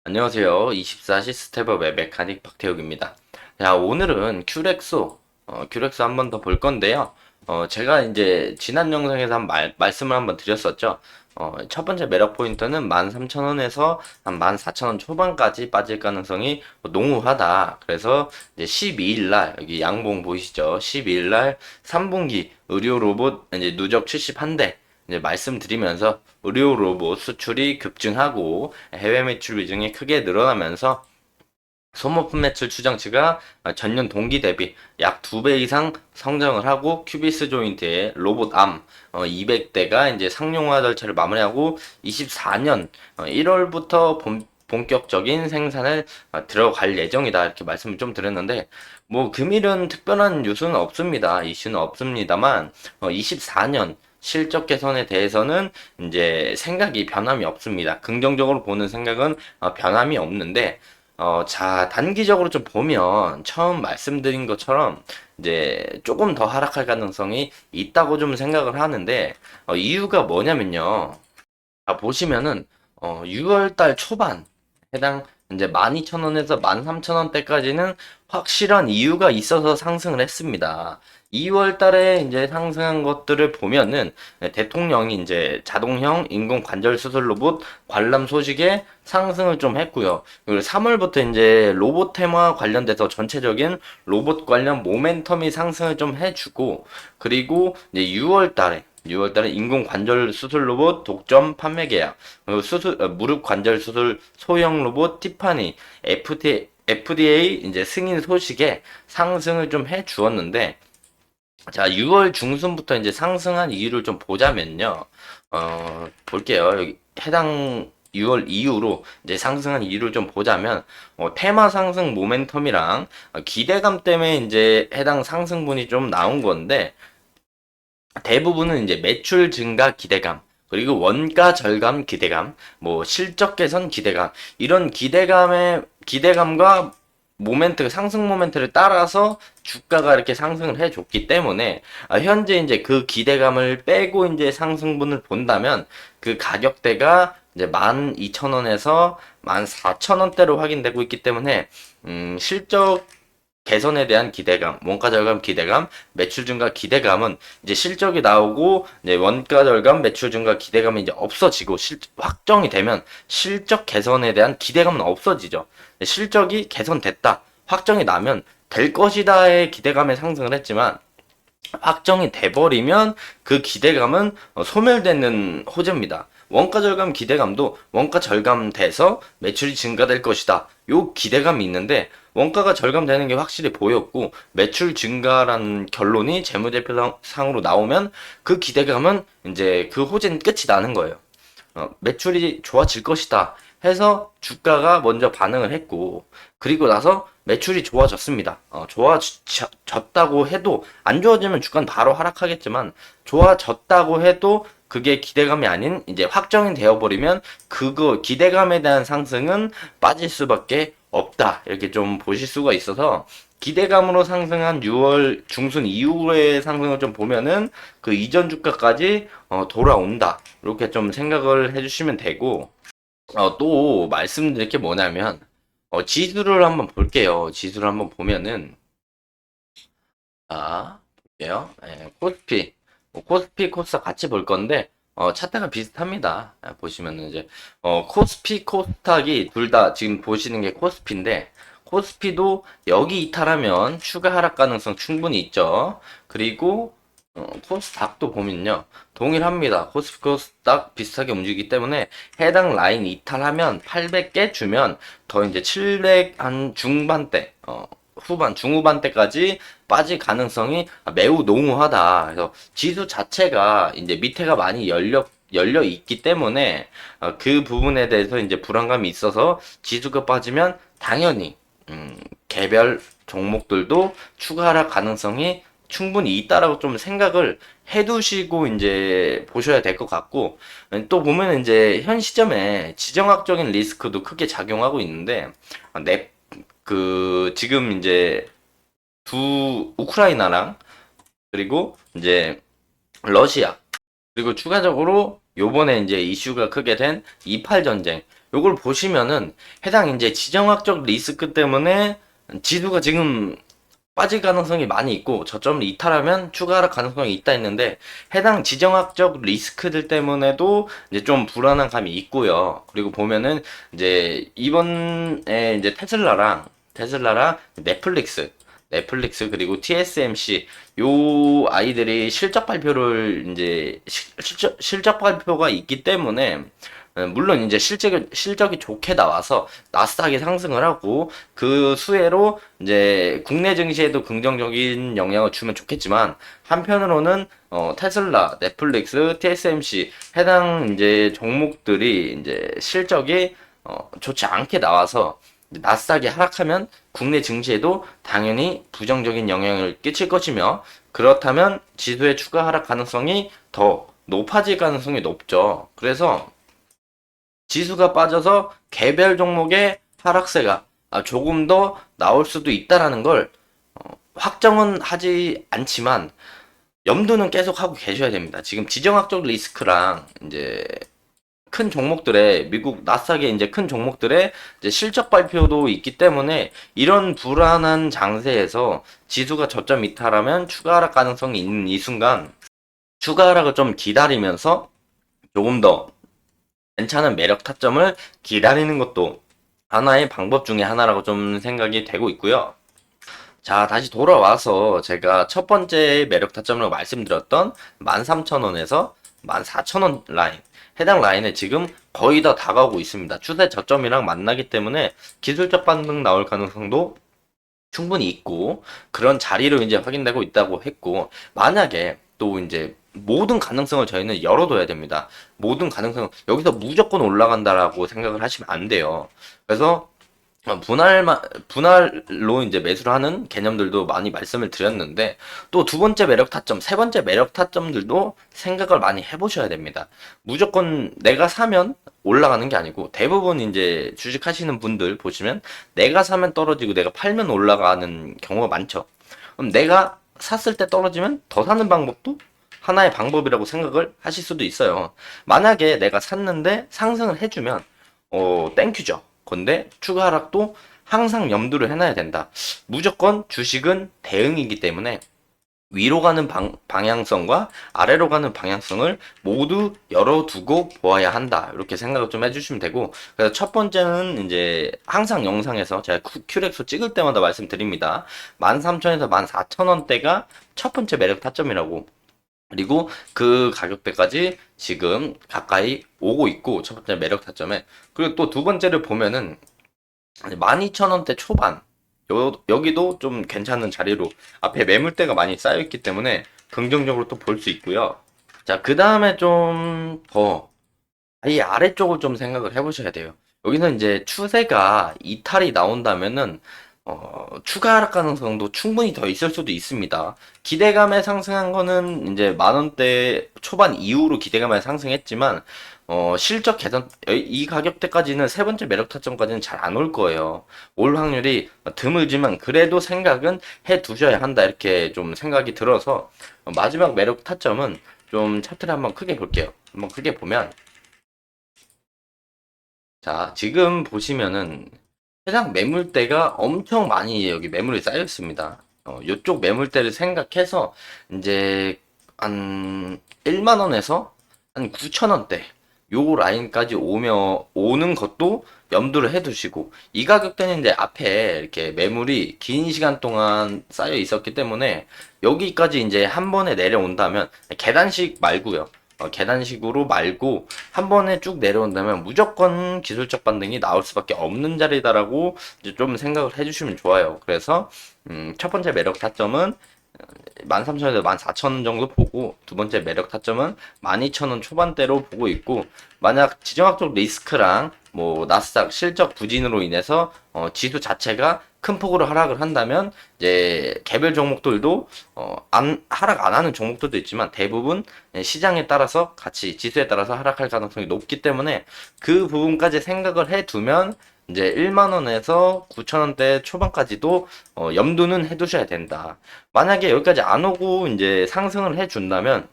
안녕하세요. 24시 스텝업의 메카닉 박태욱입니다. 자, 오늘은 큐렉소, 큐렉소 한 번 더 볼 건데요. 제가 이제 지난 영상에서 말씀을 한번 드렸었죠. 첫 번째 매력 포인트는 13,000원에서 한 14,000원 초반까지 빠질 가능성이 농후하다. 그래서 이제 12일 날, 여기 양봉 보이시죠? 12일 날 3분기 의료 로봇 이제 누적 71대 이제 말씀드리면서 의료 로봇 수출이 급증하고 해외 매출 비중이 크게 늘어나면서 소모품 매출 추정치가 전년 동기 대비 약 2배 이상 성장을 하고 큐비스 조인트의 로봇 암 200대가 이제 상용화 절차를 마무리하고 24년 1월부터 본격적인 생산을 들어갈 예정이다 이렇게 말씀을 좀 드렸는데 뭐 금일은 특별한 뉴스는 없습니다. 이슈는 없습니다만 24년 실적 개선에 대해서는 이제 생각이 변함이 없습니다. 긍정적으로 보는 생각은 변함이 없는데 자, 단기적으로 좀 보면 처음 말씀드린 것처럼 이제 조금 더 하락할 가능성이 있다고 좀 생각을 하는데 이유가 뭐냐면요. 자, 보시면은 6월 달 초반 해당 이제 12,000원에서 13,000원대까지는 확실한 이유가 있어서 상승을 했습니다. 2월 달에 이제 상승한 것들을 보면은 대통령이 이제 자동형 인공 관절 수술 로봇 관람 소식에 상승을 좀 했고요. 그리고 3월부터 이제 로봇 테마 관련돼서 전체적인 로봇 관련 모멘텀이 상승을 좀 해주고 그리고 이제 6월 달에 인공 관절 수술 로봇 독점 판매 계약, 그리고 무릎 관절 수술 소형 로봇 티파니, FDA 이제 승인 소식에 상승을 좀 해 주었는데, 자, 6월 중순부터 이제 상승한 이유를 좀 보자면요. 볼게요. 여기 해당 6월 이후로 이제 상승한 이유를 좀 보자면, 테마 상승 모멘텀이랑 기대감 때문에 이제 해당 상승분이 좀 나온 건데, 대부분은 이제 매출 증가 기대감, 그리고 원가 절감 기대감, 뭐 실적 개선 기대감, 이런 기대감과 상승 모멘트를 따라서 주가가 이렇게 상승을 해줬기 때문에 현재 이제 그 기대감을 빼고 이제 상승분을 본다면 그 가격대가 이제 12,000원에서 14,000원대로 확인되고 있기 때문에 실적 개선에 대한 기대감, 원가 절감 기대감, 매출 증가 기대감은 이제 실적이 나오고 이제 원가 절감, 매출 증가 기대감이 이제 없어지고 확정이 되면 실적 개선에 대한 기대감은 없어지죠. 실적이 개선됐다, 확정이 나면 될 것이다의 기대감에 상승을 했지만 확정이 돼버리면 그 기대감은 소멸되는 호재입니다. 원가 절감 기대감도 원가 절감돼서 매출이 증가될 것이다. 요 기대감이 있는데 원가가 절감되는 게 확실히 보였고 매출 증가라는 결론이 재무제표상으로 나오면 그 기대감은 이제 그 호재는 끝이 나는 거예요. 매출이 좋아질 것이다 해서 주가가 먼저 반응을 했고 그리고 나서 매출이 좋아졌습니다. 좋아졌다고 해도 안 좋아지면 주가는 바로 하락하겠지만 좋아졌다고 해도 그게 기대감이 아닌 이제 확정이 되어버리면 그거 기대감에 대한 상승은 빠질 수밖에 없다 이렇게 좀 보실 수가 있어서 기대감으로 상승한 6월 중순 이후의 상승을 좀 보면은 그 이전 주가까지 돌아온다 이렇게 좀 생각을 해주시면 되고 또 말씀드릴 게 뭐냐면 지수를 한번 볼게요. 지수를 한번 보면은 볼게요. 코스피 코스피 코스닥 같이 볼 건데 차트가 비슷합니다. 보시면은 이제 코스피 코스닥이 둘 다 지금 보시는 게 코스피인데 코스피도 여기 이탈하면 추가 하락 가능성 충분히 있죠. 그리고 코스닥도 보면요. 동일합니다. 코스피 코스닥 비슷하게 움직이기 때문에 해당 라인 이탈하면 800개 주면 더 이제 700 한 중반대 중후반대까지 빠질 가능성이 매우 농후하다. 그래서 지수 자체가 이제 밑에가 많이 열려 있기 때문에 그 부분에 대해서 이제 불안감이 있어서 지수가 빠지면 당연히 개별 종목들도 추가 하락 가능성이 충분히 있다라고 좀 생각을 해두시고 이제 보셔야 될 것 같고 또 보면 이제 현 시점에 지정학적인 리스크도 크게 작용하고 있는데 지금 이제 우크라이나랑 그리고 이제 러시아 그리고 추가적으로 요번에 이제 이슈가 크게 된 이팔 전쟁 요걸 보시면은 해당 이제 지정학적 리스크 때문에 지수가 지금 빠질 가능성이 많이 있고 저점을 이탈하면 추가 하락 가능성이 있다 했는데 해당 지정학적 리스크들 때문에도 이제 좀 불안한 감이 있고요. 그리고 보면은 이제 이번에 이제 테슬라랑 넷플릭스 그리고 TSMC 요 아이들이 실적 발표를 이제 실적 발표가 있기 때문에 물론 이제 실적이 좋게 나와서 나스닥이 상승을 하고 그 수혜로 이제 국내 증시에도 긍정적인 영향을 주면 좋겠지만 한편으로는 테슬라, 넷플릭스, TSMC 해당 이제 종목들이 이제 실적이 좋지 않게 나와서 나스닥이 하락하면 국내 증시에도 당연히 부정적인 영향을 끼칠 것이며 그렇다면 지수의 추가 하락 가능성이 더 높아질 가능성이 높죠. 그래서 지수가 빠져서 개별 종목의 하락세가 조금 더 나올 수도 있다라는 걸 확정은 하지 않지만 염두는 계속 하고 계셔야 됩니다. 지금 지정학적 리스크랑 이제 큰 종목들의 미국 나스닥의 이제 큰 종목들의 이제 실적 발표도 있기 때문에 이런 불안한 장세에서 지수가 저점 이탈하면 추가 하락 가능성이 있는 이 순간 추가 하락을 좀 기다리면서 조금 더 괜찮은 매력 타점을 기다리는 것도 하나의 방법 중에 하나라고 좀 생각이 되고 있고요. 자, 다시 돌아와서 제가 첫 번째 매력 타점으로 말씀드렸던 13,000원에서 14,000원 라인, 해당 라인에 지금 거의 다 다가오고 있습니다. 추세 저점이랑 만나기 때문에 기술적 반등 나올 가능성도 충분히 있고 그런 자리로 이제 확인되고 있다고 했고 만약에 또 이제 모든 가능성을 저희는 열어둬야 됩니다. 모든 가능성 여기서 무조건 올라간다라고 생각을 하시면 안 돼요. 그래서 분할로 이제 매수를 하는 개념들도 많이 말씀을 드렸는데 또 두 번째 매력 타점, 세 번째 매력 타점들도 생각을 많이 해보셔야 됩니다. 무조건 내가 사면 올라가는 게 아니고 대부분 이제 주식하시는 분들 보시면 내가 사면 떨어지고 내가 팔면 올라가는 경우가 많죠. 그럼 내가 샀을 때 떨어지면 더 사는 방법도 하나의 방법이라고 생각을 하실 수도 있어요. 만약에 내가 샀는데 상승을 해주면 땡큐죠. 근데 추가 하락도 항상 염두를 해놔야 된다. 무조건 주식은 대응이기 때문에 위로 가는 방향성과 아래로 가는 방향성을 모두 열어두고 보아야 한다. 이렇게 생각을 좀 해주시면 되고, 그래서 첫 번째는 이제 항상 영상에서 제가 큐렉소 찍을 때마다 말씀드립니다. 13,000에서 14,000원대가 첫 번째 매력 타점이라고. 그리고 그 가격대까지 지금 가까이 오고 있고, 첫 번째 매력 타점에. 그리고 또 두 번째를 보면은 12,000원대 초반. 여기도 좀 괜찮은 자리로 앞에 매물대가 많이 쌓여있기 때문에 긍정적으로 또 볼 수 있고요. 자, 그 다음에 좀 더, 이 아래쪽을 좀 생각을 해보셔야 돼요. 여기서 이제 추세가 이탈이 나온다면은, 추가 하락 가능성도 충분히 더 있을 수도 있습니다. 기대감에 상승한 거는 이제 만 원대 초반 이후로 기대감에 상승했지만, 실적 개선, 이 가격대까지는 세 번째 매력 타점까지는 잘 안 올 거예요. 올 확률이 드물지만 그래도 생각은 해 두셔야 한다. 이렇게 좀 생각이 들어서, 마지막 매력 타점은 좀 차트를 한번 크게 볼게요. 한번 크게 보면, 자, 지금 보시면은 해당 매물대가 엄청 많이 여기 매물이 쌓여 있습니다. 요쪽 매물대를 생각해서 이제 한 1만 원에서 한 9천 원대 요 라인까지 오는 것도 염두를 해 두시고 이 가격대는 이제 앞에 이렇게 매물이 긴 시간 동안 쌓여 있었기 때문에 여기까지 이제 한 번에 내려온다면 계단식 말고요. 계단식으로 말고 한 번에 쭉 내려온다면 무조건 기술적 반등이 나올 수밖에 없는 자리다라고 이제 좀 생각을 해주시면 좋아요. 그래서 첫 번째 매력 타점은 13,000원에서 14,000원 정도 보고 두 번째 매력 타점은 12,000원 초반대로 보고 있고 만약 지정학적 리스크랑 뭐 나스닥 실적 부진으로 인해서 지수 자체가 큰 폭으로 하락을 한다면 이제 개별 종목들도 하락 안 하는 종목들도 있지만 대부분 시장에 따라서 같이 지수에 따라서 하락할 가능성이 높기 때문에 그 부분까지 생각을 해 두면 이제 1만 원에서 9천 원대 초반까지도 염두는 해 두셔야 된다. 만약에 여기까지 안 오고 이제 상승을 해 준다면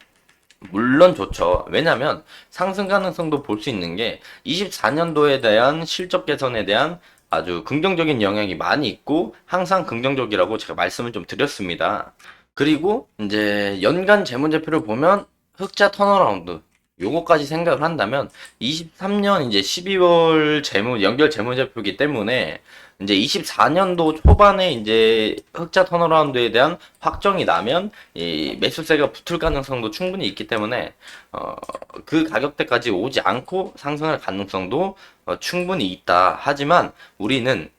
물론 좋죠. 왜냐면 상승 가능성도 볼 수 있는 게 24년도에 대한 실적 개선에 대한 아주 긍정적인 영향이 많이 있고 항상 긍정적이라고 제가 말씀을 좀 드렸습니다. 그리고 이제 연간 재무제표를 보면 흑자 턴어라운드 요거까지 생각을 한다면 23년 이제 12월 연결 재무제표이기 때문에 이제 24년도 초반에 이제 흑자 턴어라운드에 대한 확정이 나면 이 매수세가 붙을 가능성도 충분히 있기 때문에 어, 그 가격대까지 오지 않고 상승할 가능성도 충분히 있다. 하지만 우리는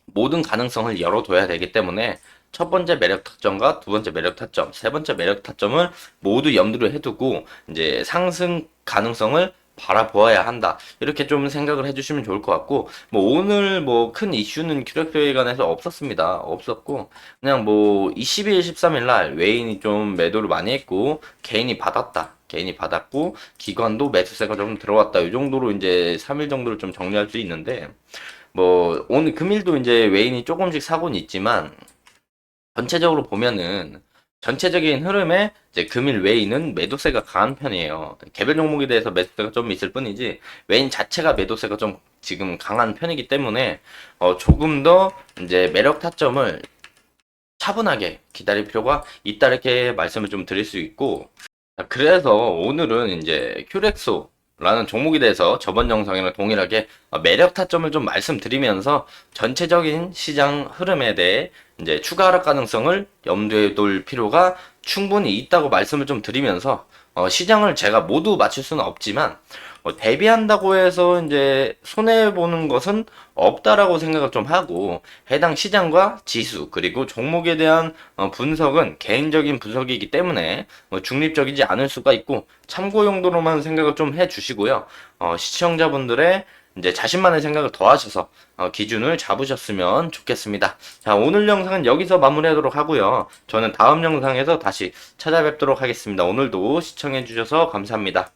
모든 가능성을 열어둬야 되기 때문에 첫 번째 매력 타점과 두 번째 매력 타점, 세 번째 매력 타점을 모두 염두를 해두고 이제 상승 가능성을 바라보아야 한다. 이렇게 좀 생각을 해주시면 좋을 것 같고, 뭐 오늘 뭐 큰 이슈는 큐렉스에 관해서 없었습니다. 없었고, 그냥 뭐 22일, 13일 날 외인이 좀 매도를 많이 했고, 개인이 받았다. 개인이 받았고, 기관도 매수세가 좀 들어왔다. 이 정도로 이제 3일 정도를 좀 정리할 수 있는데, 뭐 오늘 금일도 이제 외인이 조금씩 사고는 있지만 전체적으로 보면은 전체적인 흐름에 이제 금일 외인은 매도세가 강한 편이에요. 개별 종목에 대해서 매도세가 좀 있을 뿐이지 외인 자체가 매도세가 좀 지금 강한 편이기 때문에 조금 더 이제 매력 타점을 차분하게 기다릴 필요가 있다 이렇게 말씀을 좀 드릴 수 있고, 그래서 오늘은 이제 큐렉소라는 종목에 대해서 저번 영상이랑 동일하게 매력 타점을 좀 말씀드리면서 전체적인 시장 흐름에 대해 이제 추가 하락 가능성을 염두에 둘 필요가 충분히 있다고 말씀을 좀 드리면서 시장을 제가 모두 맞출 수는 없지만 대비한다고 해서 이제 손해보는 것은 없다라고 생각을 좀 하고, 해당 시장과 지수 그리고 종목에 대한 분석은 개인적인 분석이기 때문에 중립적이지 않을 수가 있고 참고 용도로만 생각을 좀 해주시고요. 시청자분들의 이제 자신만의 생각을 더하셔서 기준을 잡으셨으면 좋겠습니다. 자, 오늘 영상은 여기서 마무리하도록 하고요. 저는 다음 영상에서 다시 찾아뵙도록 하겠습니다. 오늘도 시청해주셔서 감사합니다.